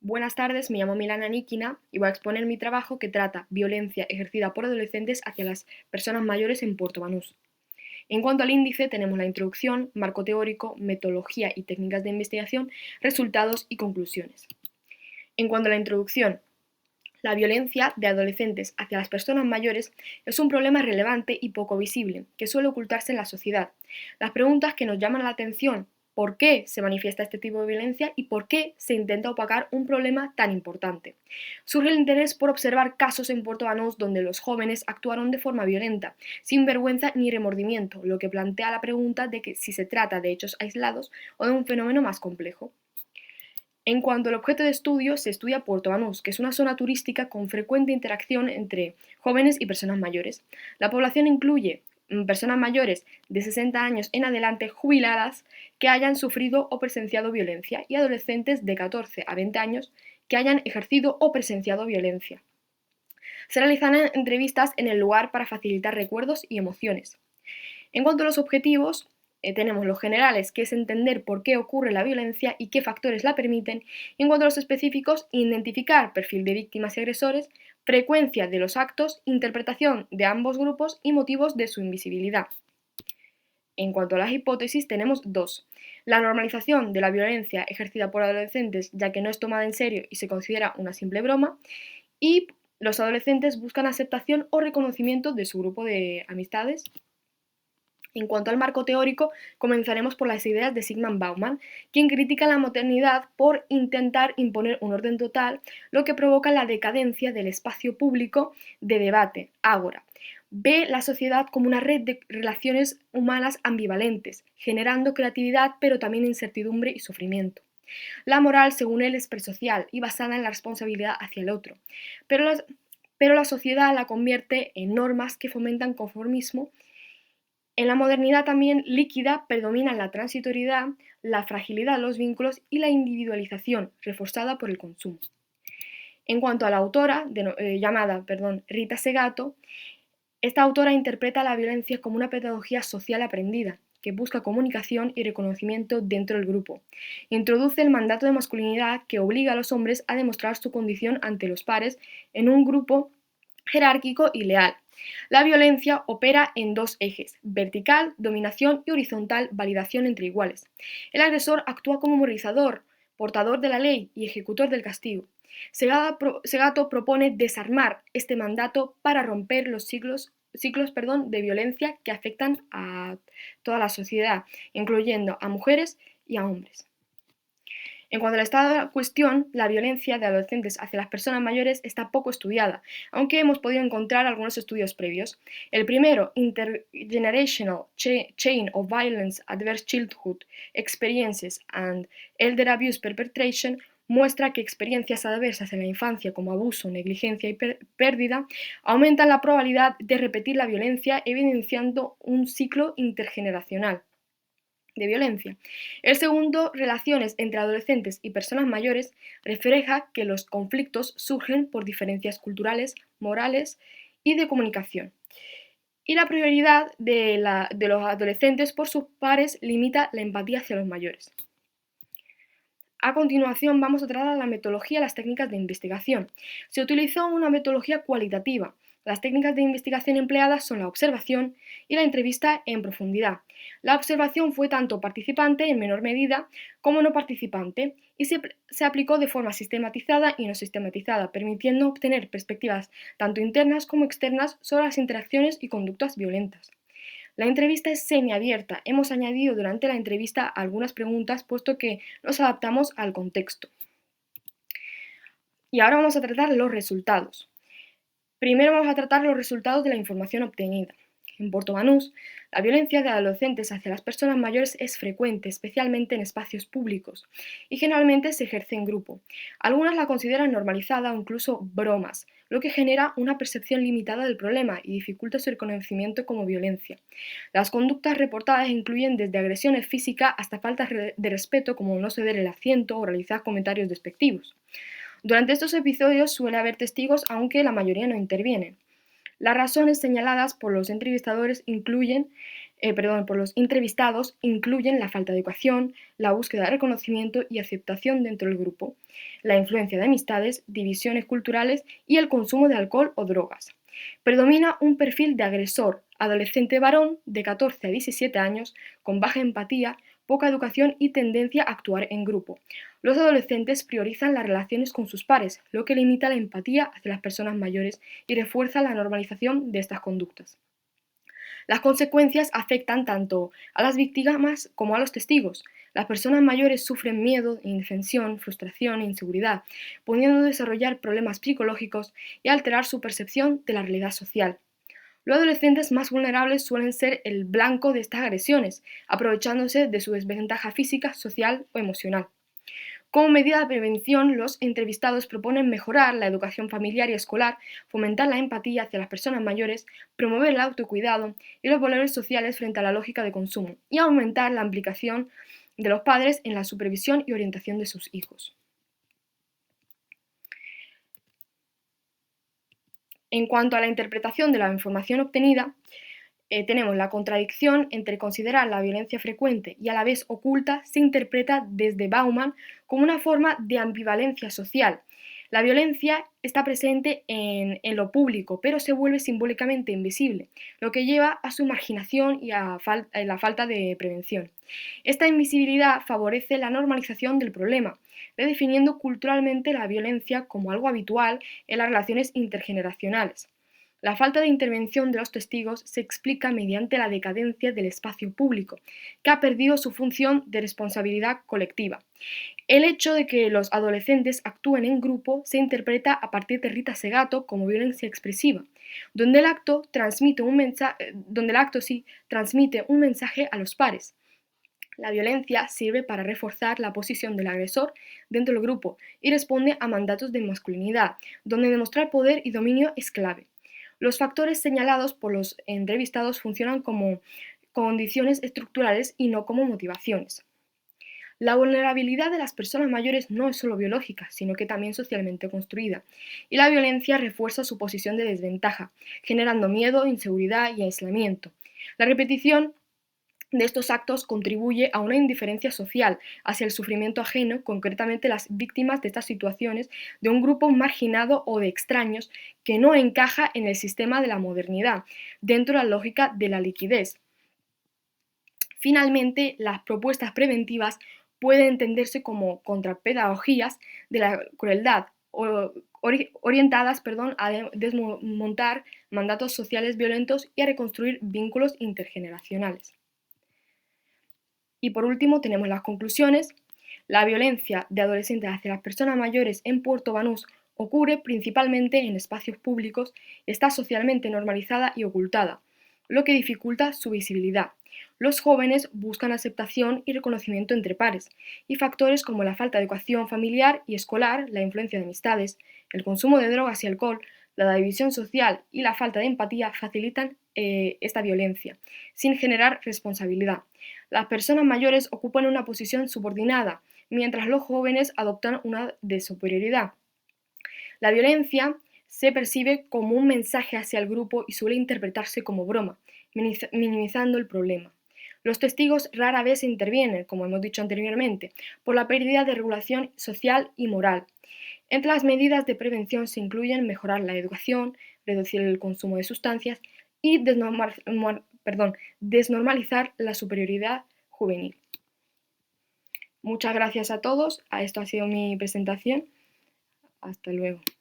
Buenas tardes, me llamo Milana Nikina y voy a exponer mi trabajo que trata violencia ejercida por adolescentes hacia las personas mayores en Puerto Banús. En cuanto al índice, tenemos la introducción, marco teórico, metodología y técnicas de investigación, resultados y conclusiones. En cuanto a la introducción, la violencia de adolescentes hacia las personas mayores es un problema relevante y poco visible, que suele ocultarse en la sociedad. Las preguntas que nos llaman la atención: ¿por qué se manifiesta este tipo de violencia y por qué se intenta opacar un problema tan importante? Surge el interés por observar casos en Puerto Banús donde los jóvenes actuaron de forma violenta, sin vergüenza ni remordimiento, lo que plantea la pregunta de que si se trata de hechos aislados o de un fenómeno más complejo. En cuanto al objeto de estudio, se estudia Puerto Banús, que es una zona turística con frecuente interacción entre jóvenes y personas mayores. La población incluye personas mayores de 60 años en adelante jubiladas que hayan sufrido o presenciado violencia y adolescentes de 14 a 20 años que hayan ejercido o presenciado violencia. Se realizan entrevistas en el lugar para facilitar recuerdos y emociones. En cuanto a los objetivos, tenemos los generales, que es entender por qué ocurre la violencia y qué factores la permiten. Y en cuanto a los específicos, identificar perfil de víctimas y agresores, frecuencia de los actos, interpretación de ambos grupos y motivos de su invisibilidad. En cuanto a las hipótesis, tenemos dos: la normalización de la violencia ejercida por adolescentes, ya que no es tomada en serio y se considera una simple broma, y los adolescentes buscan aceptación o reconocimiento de su grupo de amistades. En cuanto al marco teórico, comenzaremos por las ideas de Zygmunt Bauman, quien critica la modernidad por intentar imponer un orden total, lo que provoca la decadencia del espacio público de debate, ágora. Ve la sociedad como una red de relaciones humanas ambivalentes, generando creatividad pero también incertidumbre y sufrimiento. La moral, según él, es presocial y basada en la responsabilidad hacia el otro, pero la sociedad la convierte en normas que fomentan conformismo. En la modernidad también líquida predominan la transitoriedad, la fragilidad de los vínculos y la individualización, reforzada por el consumo. En cuanto a la autora, llamada Rita Segato, esta autora interpreta la violencia como una pedagogía social aprendida, que busca comunicación y reconocimiento dentro del grupo. Introduce el mandato de masculinidad que obliga a los hombres a demostrar su condición ante los pares en un grupo jerárquico y leal. La violencia opera en dos ejes: vertical, dominación, y horizontal, validación entre iguales. El agresor actúa como moralizador, portador de la ley y ejecutor del castigo. Segato propone desarmar este mandato para romper los ciclos de violencia que afectan a toda la sociedad, incluyendo a mujeres y a hombres. En cuanto al estado de la cuestión, la violencia de adolescentes hacia las personas mayores está poco estudiada, aunque hemos podido encontrar algunos estudios previos. El primero, Intergenerational Chain of Violence, Adverse Childhood Experiences and Elder Abuse Perpetration, muestra que experiencias adversas en la infancia como abuso, negligencia y pérdida aumentan la probabilidad de repetir la violencia, evidenciando un ciclo intergeneracional de violencia. El segundo, relaciones entre adolescentes y personas mayores, refleja que los conflictos surgen por diferencias culturales, morales y de comunicación. Y la prioridad de los adolescentes por sus pares limita la empatía hacia los mayores. A continuación vamos a tratar la metodología y las técnicas de investigación. Se utilizó una metodología cualitativa. Las técnicas de investigación empleadas son la observación y la entrevista en profundidad. La observación fue tanto participante, en menor medida, como no participante, y se aplicó de forma sistematizada y no sistematizada, permitiendo obtener perspectivas tanto internas como externas sobre las interacciones y conductas violentas. La entrevista es semiabierta. Hemos añadido durante la entrevista algunas preguntas, puesto que nos adaptamos al contexto. Y ahora vamos a tratar los resultados. Primero vamos a tratar los resultados de la información obtenida. En Puerto Banús, la violencia de adolescentes hacia las personas mayores es frecuente, especialmente en espacios públicos, y generalmente se ejerce en grupo. Algunas la consideran normalizada o incluso bromas, lo que genera una percepción limitada del problema y dificulta su reconocimiento como violencia. Las conductas reportadas incluyen desde agresiones físicas hasta faltas de respeto, como no ceder el asiento o realizar comentarios despectivos. Durante estos episodios suele haber testigos, aunque la mayoría no intervienen. Las razones señaladas por los entrevistadores incluyen por los entrevistados incluyen la falta de educación, la búsqueda de reconocimiento y aceptación dentro del grupo, la influencia de amistades, divisiones culturales y el consumo de alcohol o drogas. Predomina un perfil de agresor, adolescente varón de 14 a 17 años, con baja empatía, poca educación y tendencia a actuar en grupo. Los adolescentes priorizan las relaciones con sus pares, lo que limita la empatía hacia las personas mayores y refuerza la normalización de estas conductas. Las consecuencias afectan tanto a las víctimas como a los testigos. Las personas mayores sufren miedo, indefensión, frustración e inseguridad, pudiendo desarrollar problemas psicológicos y alterar su percepción de la realidad social. Los adolescentes más vulnerables suelen ser el blanco de estas agresiones, aprovechándose de su desventaja física, social o emocional. Como medida de prevención, los entrevistados proponen mejorar la educación familiar y escolar, fomentar la empatía hacia las personas mayores, promover el autocuidado y los valores sociales frente a la lógica de consumo, y aumentar la implicación de los padres en la supervisión y orientación de sus hijos. En cuanto a la interpretación de la información obtenida, tenemos la contradicción entre considerar la violencia frecuente y a la vez oculta, se interpreta desde Bauman como una forma de ambivalencia social. La violencia está presente en lo público, pero se vuelve simbólicamente invisible, lo que lleva a su marginación y a la falta de prevención. Esta invisibilidad favorece la normalización del problema, redefiniendo culturalmente la violencia como algo habitual en las relaciones intergeneracionales. La falta de intervención de los testigos se explica mediante la decadencia del espacio público, que ha perdido su función de responsabilidad colectiva. El hecho de que los adolescentes actúen en grupo se interpreta a partir de Rita Segato como violencia expresiva, donde el acto transmite transmite un mensaje a los pares. La violencia sirve para reforzar la posición del agresor dentro del grupo y responde a mandatos de masculinidad, donde demostrar poder y dominio es clave. Los factores señalados por los entrevistados funcionan como condiciones estructurales y no como motivaciones. La vulnerabilidad de las personas mayores no es solo biológica, sino que también socialmente construida, y la violencia refuerza su posición de desventaja, generando miedo, inseguridad y aislamiento. La repetición de estos actos contribuye a una indiferencia social hacia el sufrimiento ajeno, concretamente las víctimas de estas situaciones, de un grupo marginado o de extraños que no encaja en el sistema de la modernidad, dentro de la lógica de la liquidez. Finalmente, las propuestas preventivas pueden entenderse como contrapedagogías de la crueldad, orientadas a desmontar mandatos sociales violentos y a reconstruir vínculos intergeneracionales. Y por último tenemos las conclusiones. La violencia de adolescentes hacia las personas mayores en Puerto Banús ocurre principalmente en espacios públicos, está socialmente normalizada y ocultada, lo que dificulta su visibilidad. Los jóvenes buscan aceptación y reconocimiento entre pares, y factores como la falta de educación familiar y escolar, la influencia de amistades, el consumo de drogas y alcohol, la división social y la falta de empatía facilitan esta violencia, sin generar responsabilidad. Las personas mayores ocupan una posición subordinada, mientras los jóvenes adoptan una de superioridad. La violencia se percibe como un mensaje hacia el grupo y suele interpretarse como broma, minimizando el problema. Los testigos rara vez intervienen, como hemos dicho anteriormente, por la pérdida de regulación social y moral. Entre las medidas de prevención se incluyen mejorar la educación, reducir el consumo de sustancias y desnormalizar la superioridad juvenil. Muchas gracias a todos. Esto ha sido mi presentación. Hasta luego.